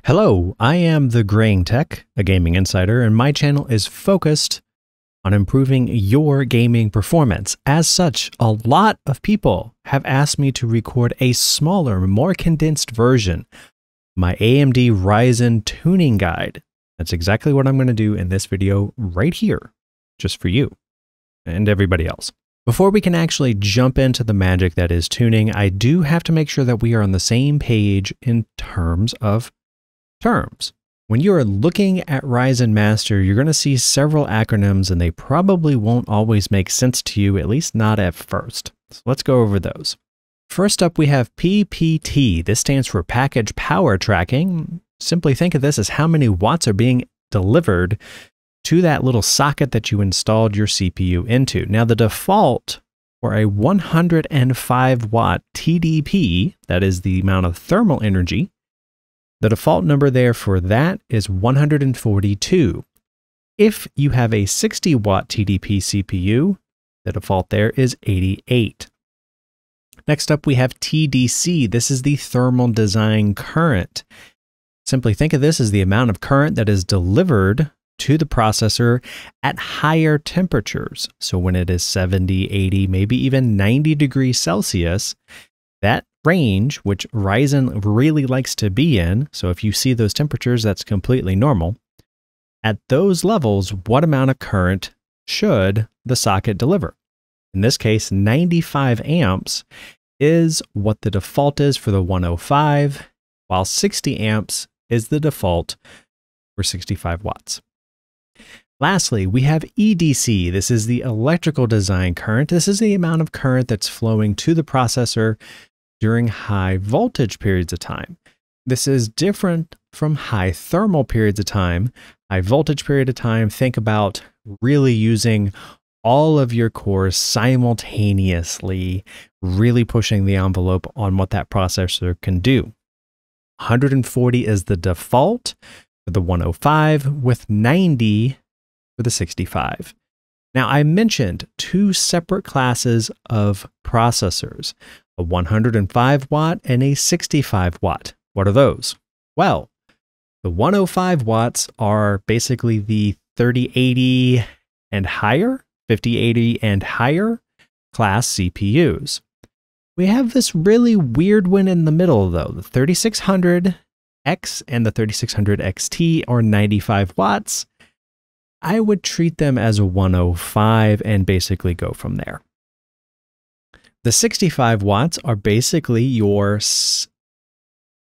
Hello, I am TheGrayingTech, a gaming insider, and my channel is focused on improving your gaming performance. As such, a lot of people have asked me to record a smaller, more condensed version, my AMD Ryzen tuning guide. That's exactly what I'm going to do in this video right here, just for you and everybody else. Before we can actually jump into the magic that is tuning, I do have to make sure that we are on the same page in terms of terms. When you are looking at Ryzen Master, you're going to see several acronyms and they probably won't always make sense to you, at least not at first. So let's go over those. First up, we have PPT. This stands for Package Power Tracking. Simply think of this as how many watts are being delivered to that little socket that you installed your CPU into. Now, the default for a 105 watt TDP, that is the amount of thermal energy, the default number there for that is 142. If you have a 60 watt TDP CPU, the default there is 88. Next up, we have TDC. This is the thermal design current. Simply think of this as the amount of current that is delivered to the processor at higher temperatures. So when it is 70, 80, maybe even 90 degrees Celsius, that range, which Ryzen really likes to be in, so if you see those temperatures, that's completely normal. At those levels, what amount of current should the socket deliver? In this case, 95 amps is what the default is for the 105, while 60 amps is the default for 65 watts. Lastly, we have EDC. This is the electrical design current. This is the amount of current that's flowing to the processor during high voltage periods of time. This is different from high thermal periods of time. High voltage period of time, think about really using all of your cores simultaneously, really pushing the envelope on what that processor can do. 140 is the default for the 105, with 90 for the 65. Now, I mentioned two separate classes of processors, a 105 watt and a 65 watt. What are those? Well, the 105 watts are basically the 3080 and higher, 5080 and higher class CPUs. We have this really weird one in the middle though. The 3600X and the 3600 XT are 95 watts. I would treat them as a 105 and basically go from there. The 65 watts are basically your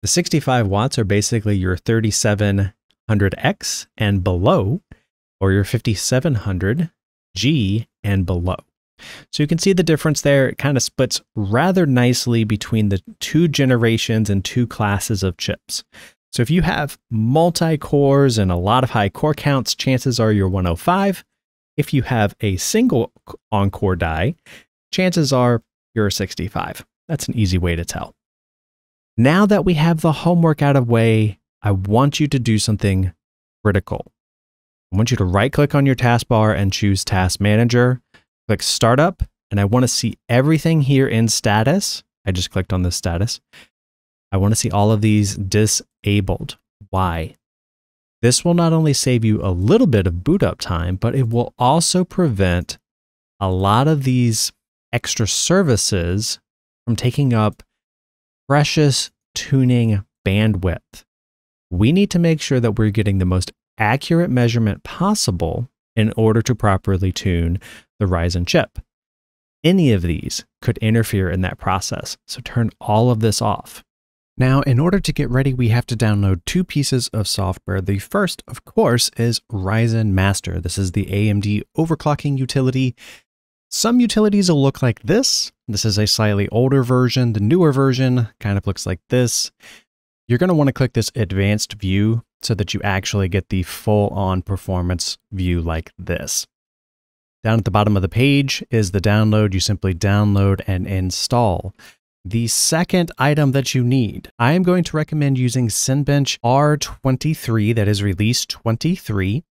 3700X and below, or your 5700G and below. So you can see the difference there. It kind of splits rather nicely between the two generations and two classes of chips. So if you have multi-cores and a lot of high core counts, chances are you're 105. If you have a single on-core die, chances are you're a 65. That's an easy way to tell. Now that we have the homework out of the way, I want you to do something critical. I want you to right-click on your taskbar and choose Task Manager. Click Startup, and I want to see everything here in status. I just clicked on this status. I want to see all of these disabled. Why? This will not only save you a little bit of boot up time, but it will also prevent a lot of these extra services from taking up precious tuning bandwidth. We need to make sure that we're getting the most accurate measurement possible in order to properly tune the Ryzen chip. Any of these could interfere in that process, so turn all of this off. Now, in order to get ready, we have to download two pieces of software. The first, of course, is Ryzen Master. This is the AMD overclocking utility. Some utilities will look like this. This is a slightly older version. The newer version kind of looks like this. You're going to want to click this advanced view so that you actually get the full-on performance view like this. Down at the bottom of the page is the download. You simply download and install. The second item that you need, I am going to recommend using Cinebench R23, that is release 23.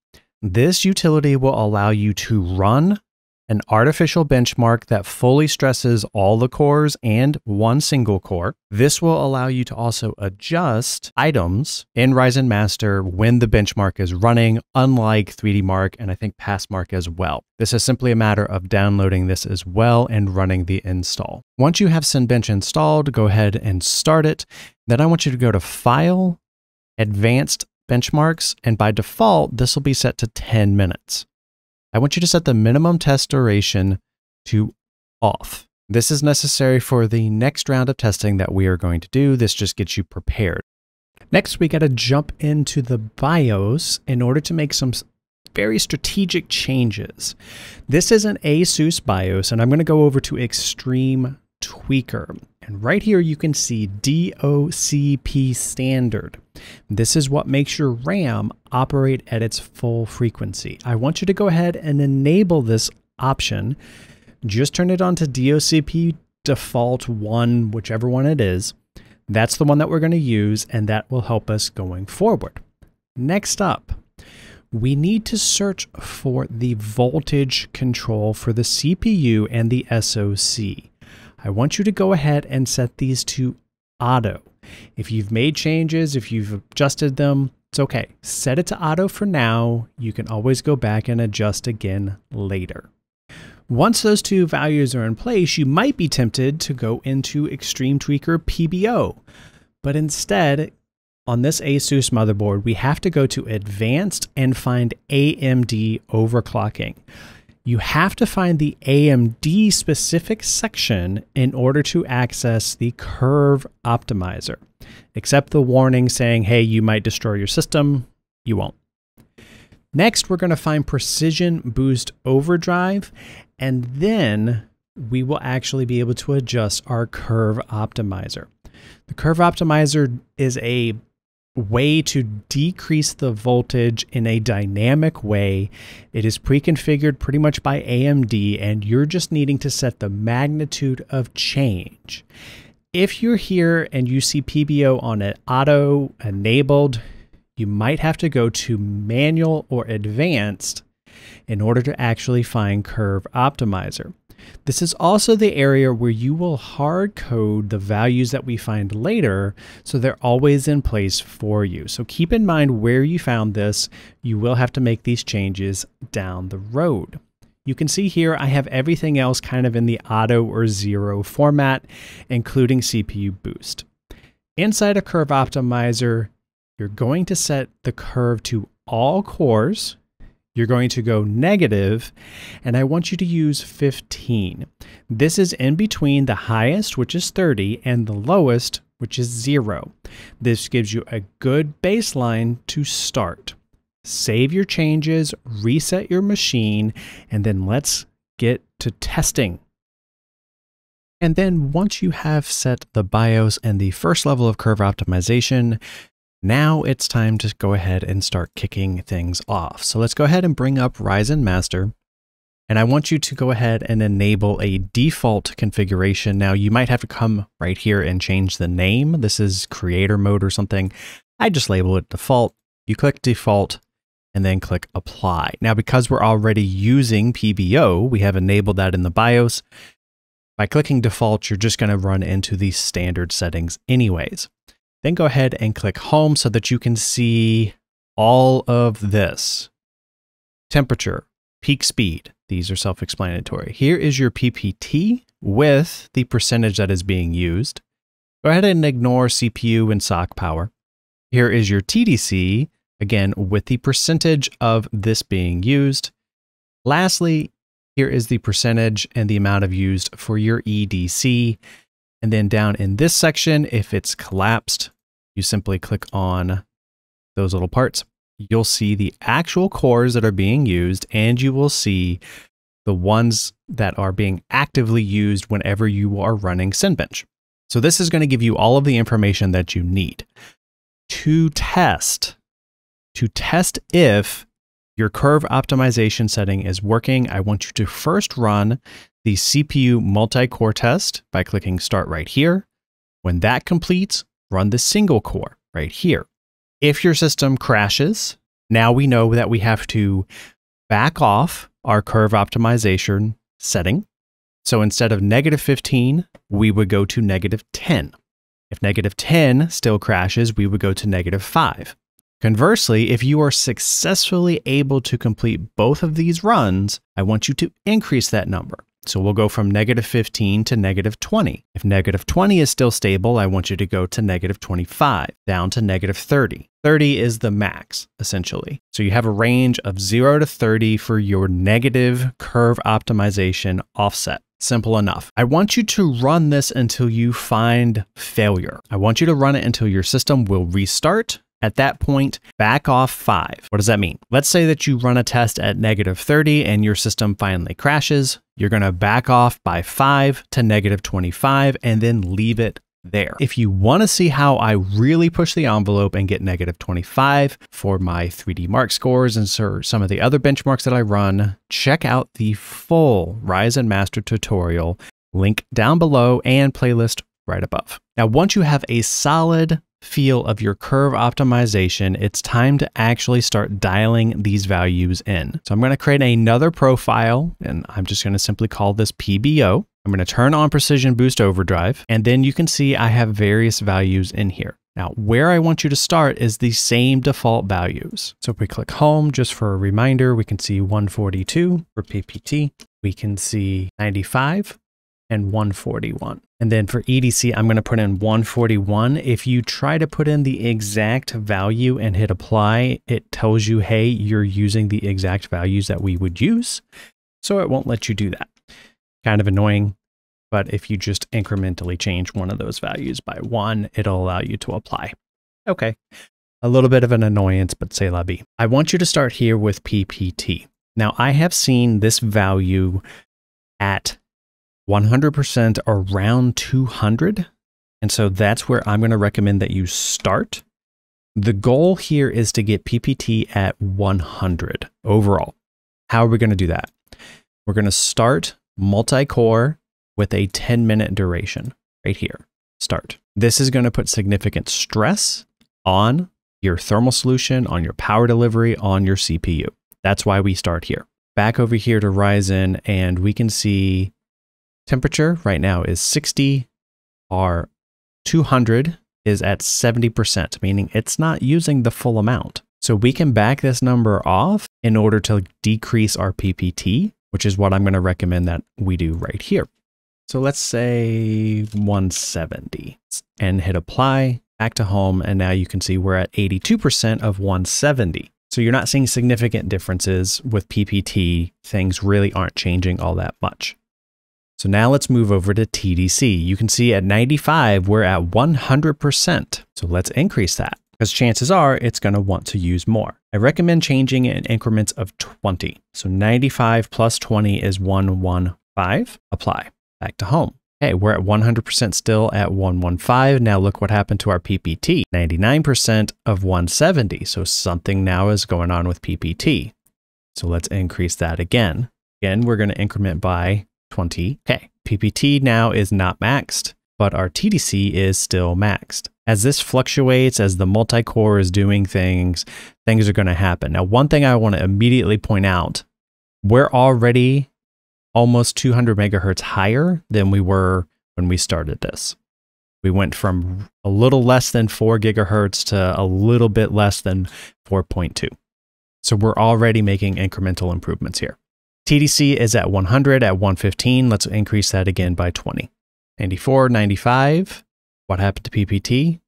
This utility will allow you to run an artificial benchmark that fully stresses all the cores and one single core. This will allow you to also adjust items in Ryzen Master when the benchmark is running, unlike 3D Mark and I think Passmark as well. This is simply a matter of downloading this as well and running the install. Once you have Cinebench installed, go ahead and start it. Then I want you to go to File, Advanced Benchmarks, and by default, this will be set to 10 minutes. I want you to set the minimum test duration to off. This is necessary for the next round of testing that we are going to do. This just gets you prepared. Next, we got to jump into the BIOS in order to make some very strategic changes. This is an ASUS BIOS, and I'm going to go over to Extreme Tweaker. And right here, you can see DOCP standard. This is what makes your RAM operate at its full frequency. I want you to go ahead and enable this option. Just turn it on to DOCP default 1, whichever one it is. That's the one that we're going to use, and that will help us going forward. Next up, we need to search for the voltage control for the CPU and the SoC. I want you to go ahead and set these to auto. If you've made changes, if you've adjusted them, it's okay. Set it to auto for now. You can always go back and adjust again later. Once those two values are in place, you might be tempted to go into Extreme Tweaker PBO. But instead, on this ASUS motherboard, we have to go to Advanced and find AMD Overclocking. You have to find the AMD specific section in order to access the curve optimizer. Accept the warning saying, hey, you might destroy your system. You won't. Next, we're going to find Precision Boost Overdrive, and then we will actually be able to adjust our curve optimizer. The curve optimizer is a way to decrease the voltage in a dynamic way. It is pre-configured pretty much by AMD, and you're just needing to set the magnitude of change. If you're here and you see PBO on it auto enabled, you might have to go to manual or advanced in order to actually find curve optimizer. This is also the area where you will hard code the values that we find later, so they're always in place for you. So keep in mind where you found this. You will have to make these changes down the road. You can see here I have everything else kind of in the auto or zero format, including CPU boost. Inside a curve optimizer, you're going to set the curve to all cores. You're going to go negative, and I want you to use 15. This is in between the highest, which is 30, and the lowest, which is 0. This gives you a good baseline to start. Save your changes, reset your machine, and then let's get to testing. And then once you have set the BIOS and the first level of curve optimization, now it's time to go ahead and start kicking things off. So let's go ahead and bring up Ryzen Master. And I want you to go ahead and enable a default configuration. Now you might have to come right here and change the name. This is creator mode or something. I just label it default. You click default and then click apply. Now, because we're already using PBO, we have enabled that in the BIOS. By clicking default, you're just going to run into the standard settings anyways. Then go ahead and click home so that you can see all of this. Temperature, peak speed, these are self-explanatory. Here is your PPT with the percentage that is being used. Go ahead and ignore CPU and SOC power. Here is your TDC, again, with the percentage of this being used. Lastly, here is the percentage and the amount of used for your EDC. And then down in this section, if it's collapsed, you simply click on those little parts. You'll see the actual cores that are being used, and you will see the ones that are being actively used whenever you are running Cinebench. So this is going to give you all of the information that you need to test if your curve optimization setting is working. I want you to first run the CPU multi-core test by clicking start right here. When that completes, run the single core right here. If your system crashes, now we know that we have to back off our curve optimization setting. So instead of -15, we would go to -10. If -10 still crashes, we would go to -5. Conversely, if you are successfully able to complete both of these runs, I want you to increase that number. So we'll go from -15 to -20. If -20 is still stable, I want you to go to -25, down to -30. 30 is the max, essentially. So you have a range of 0 to 30 for your negative curve optimization offset. Simple enough. I want you to run this until you find failure. I want you to run it until your system will restart. At that point, back off 5. What does that mean? Let's say that you run a test at -30 and your system finally crashes. You're going to back off by 5 to -25 and then leave it there. If you want to see how I really push the envelope and get -25 for my 3D Mark scores and some of the other benchmarks that I run, check out the full Ryzen Master tutorial, link down below and playlist right above. Now, once you have a solid feel of your curve optimization, it's time to actually start dialing these values in. So I'm going to create another profile, and I'm just going to simply call this PBO. I'm going to turn on Precision Boost Overdrive, and then you can see I have various values in here. Now, where I want you to start is the same default values. So if we click Home, just for a reminder, we can see 142 for PPT. We can see 95 and 141. And then for EDC, I'm going to put in 141. If you try to put in the exact value and hit apply, it tells you, hey, you're using the exact values that we would use. So it won't let you do that. Kind of annoying, but if you just incrementally change one of those values by 1, it'll allow you to apply. Okay, a little bit of an annoyance, but c'est la vie. I want you to start here with PPT. Now, I have seen this value at 100% around 200. And so that's where I'm going to recommend that you start. The goal here is to get PPT at 100 overall. How are we going to do that? We're going to start multi-core with a 10-minute duration right here. Start. This is going to put significant stress on your thermal solution, on your power delivery, on your CPU. That's why we start here. Back over here to Ryzen, and we can see temperature right now is 60. Our 200 is at 70%, meaning it's not using the full amount. So we can back this number off in order to decrease our PPT, which is what I'm going to recommend that we do right here. So let's say 170 and hit apply, back to home. And now you can see we're at 82% of 170. So you're not seeing significant differences with PPT. Things really aren't changing all that much. So now let's move over to TDC. You can see at 95, we're at 100%. So let's increase that because chances are it's going to want to use more. I recommend changing it in increments of 20. So 95 plus 20 is 115. Apply. Back to home. Okay, we're at 100% still at 115. Now look what happened to our PPT. 99% of 170. So something now is going on with PPT. So let's increase that again. Again, we're going to increment by 20. Okay, PPT now is not maxed, but our TDC is still maxed. As this fluctuates, as the multi-core is doing things, things are going to happen. Now, one thing I want to immediately point out, we're already almost 200 megahertz higher than we were when we started this. We went from a little less than 4 gigahertz to a little bit less than 4.2. So we're already making incremental improvements here. TDC is at 100 at 115. Let's increase that again by 20. 94, 95. What happened to PPT?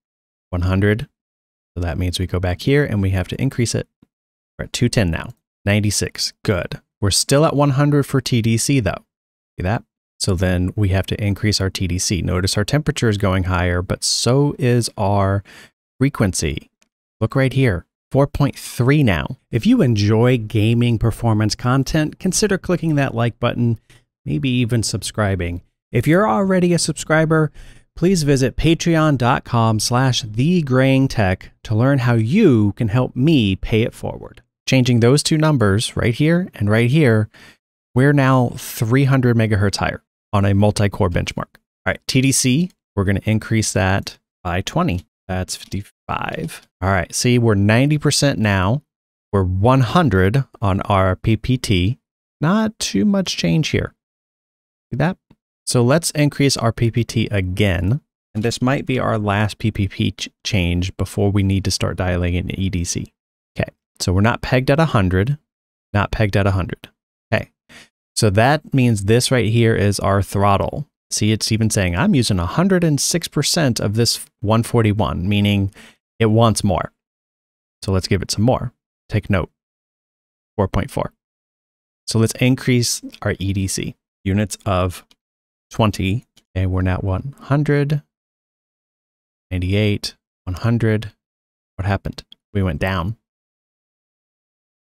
100. So that means we go back here and we have to increase it. We're at 210 now. 96. Good. We're still at 100 for TDC though. See that? So then we have to increase our TDC. Notice our temperature is going higher, but so is our frequency. Look right here. 4.3 now. If you enjoy gaming performance content, consider clicking that like button, maybe even subscribing. If you're already a subscriber, please visit patreon.com/TheGrayingTech to learn how you can help me pay it forward. Changing those two numbers right here and right here, we're now 300 megahertz higher on a multi-core benchmark. All right, TDC, we're going to increase that by 20. That's 55. All right, see, we're 90% now. We're 100 on our PPT. Not too much change here. See that? So let's increase our PPT again. And this might be our last PPP change before we need to start dialing in EDC. Okay, so we're not pegged at 100, not pegged at 100. Okay, so that means this right here is our throttle. See, it's even saying I'm using 106% of this 141, meaning it wants more. So let's give it some more. Take note, 4.4. So let's increase our EDC, units of 20. Okay, we're now 100, 98, 100. What happened? We went down.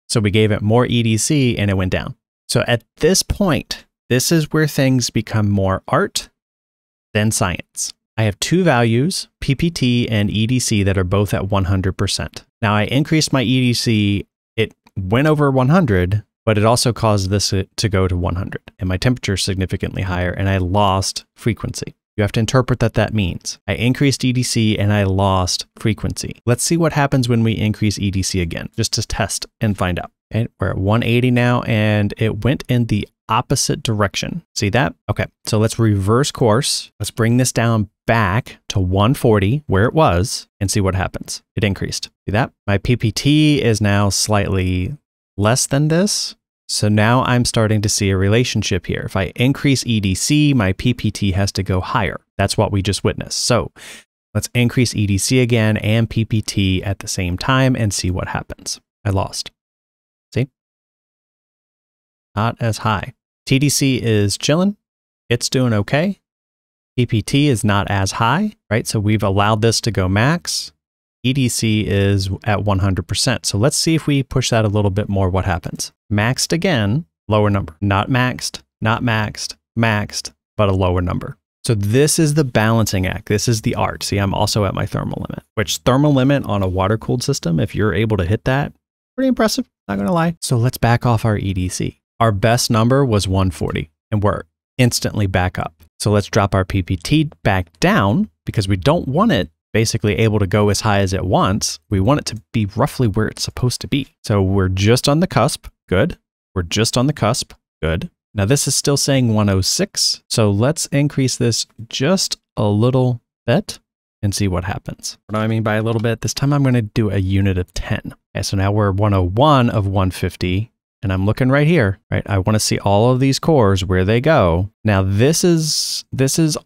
So we gave it more EDC and it went down. So at this point, this is where things become more art than science. I have two values, PPT and EDC, that are both at 100%. Now I increased my EDC, it went over 100, but it also caused this to go to 100, and my temperature is significantly higher, and I lost frequency. You have to interpret that that means. I increased EDC and I lost frequency. Let's see what happens when we increase EDC again, just to test and find out. Okay, we're at 180 now, and it went in the opposite direction. See that? Okay, so let's reverse course. Let's bring this down back to 140 where it was and see what happens. It increased. See that? My PPT is now slightly less than this. So now I'm starting to see a relationship here. If I increase EDC, my PPT has to go higher. That's what we just witnessed. So let's increase EDC again and PPT at the same time and see what happens. I lost. See? Not as high. TDC is chilling. It's doing okay. PPT is not as high, right? So we've allowed this to go max. EDC is at 100%. So let's see if we push that a little bit more, what happens. Maxed again, lower number. Not maxed, not maxed, maxed, but a lower number. So this is the balancing act. This is the art. See, I'm also at my thermal limit, which thermal limit on a water-cooled system, if you're able to hit that, pretty impressive, not gonna lie. So let's back off our EDC. Our best number was 140, and we're instantly back up. So let's drop our PPT back down because we don't want it basically able to go as high as it wants. We want it to be roughly where it's supposed to be. So we're just on the cusp. Good. We're just on the cusp. Good. Now this is still saying 106. So let's increase this just a little bit and see what happens. What do I mean by a little bit? This time I'm going to do a unit of 10. Okay, so now we're 101 of 150. And I'm looking right here, right? I want to see all of these cores, where they go. Now this is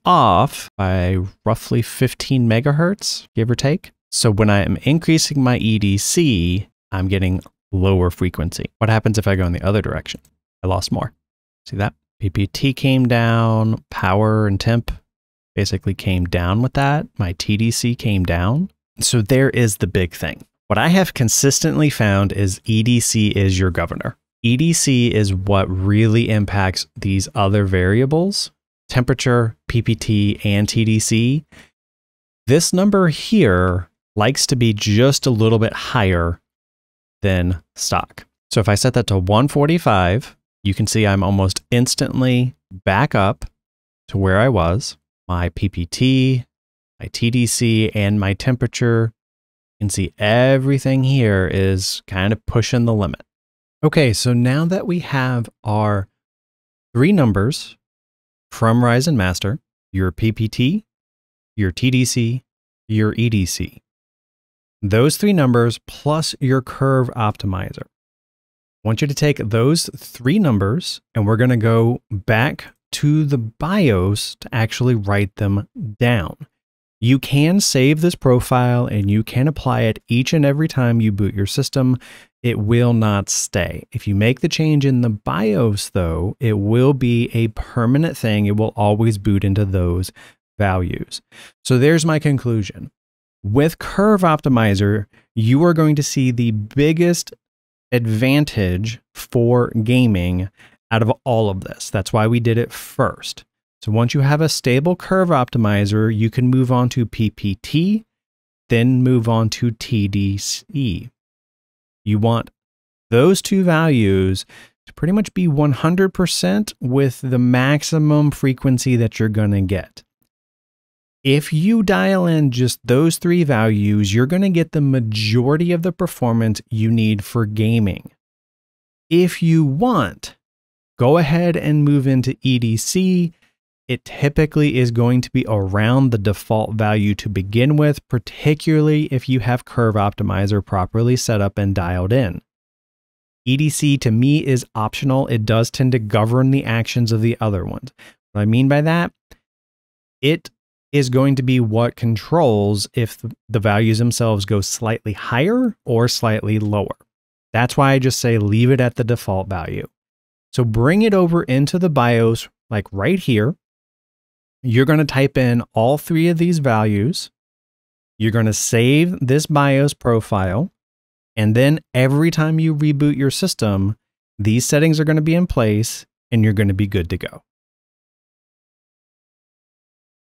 off by roughly 15 megahertz, give or take. So when I am increasing my EDC, I'm getting lower frequency. What happens if I go in the other direction? I lost more. See that? PPT came down, power and temp basically came down with that. My TDC came down. So there is the big thing. What I have consistently found is EDC is your governor. EDC is what really impacts these other variables, temperature, PPT, and TDC. This number here likes to be just a little bit higher than stock. So if I set that to 145, you can see I'm almost instantly back up to where I was. My PPT, my TDC, and my temperature, you can see everything here is kind of pushing the limit. Okay, so now that we have our three numbers from Ryzen Master, your PPT, your TDC, your EDC, those three numbers plus your curve optimizer. I want you to take those three numbers and we're going to go back to the BIOS to actually write them down. You can save this profile and you can apply it each and every time you boot your system. It will not stay. If you make the change in the BIOS though, it will be a permanent thing. It will always boot into those values. So there's my conclusion. With Curve Optimizer, you are going to see the biggest advantage for gaming out of all of this. That's why we did it first. So once you have a stable curve optimizer, you can move on to PPT, then move on to TDC. You want those two values to pretty much be 100% with the maximum frequency that you're going to get. If you dial in just those three values, you're going to get the majority of the performance you need for gaming. If you want go ahead and move into EDC. It typically is going to be around the default value to begin with, particularly if you have Curve Optimizer properly set up and dialed in. EDC to me is optional. It does tend to govern the actions of the other ones. What I mean by that, it is going to be what controls if the values themselves go slightly higher or slightly lower. That's why I just say leave it at the default value. So bring it over into the BIOS, like right here. You're going to type in all three of these values. You're going to save this BIOS profile. And then every time you reboot your system, these settings are going to be in place and you're going to be good to go.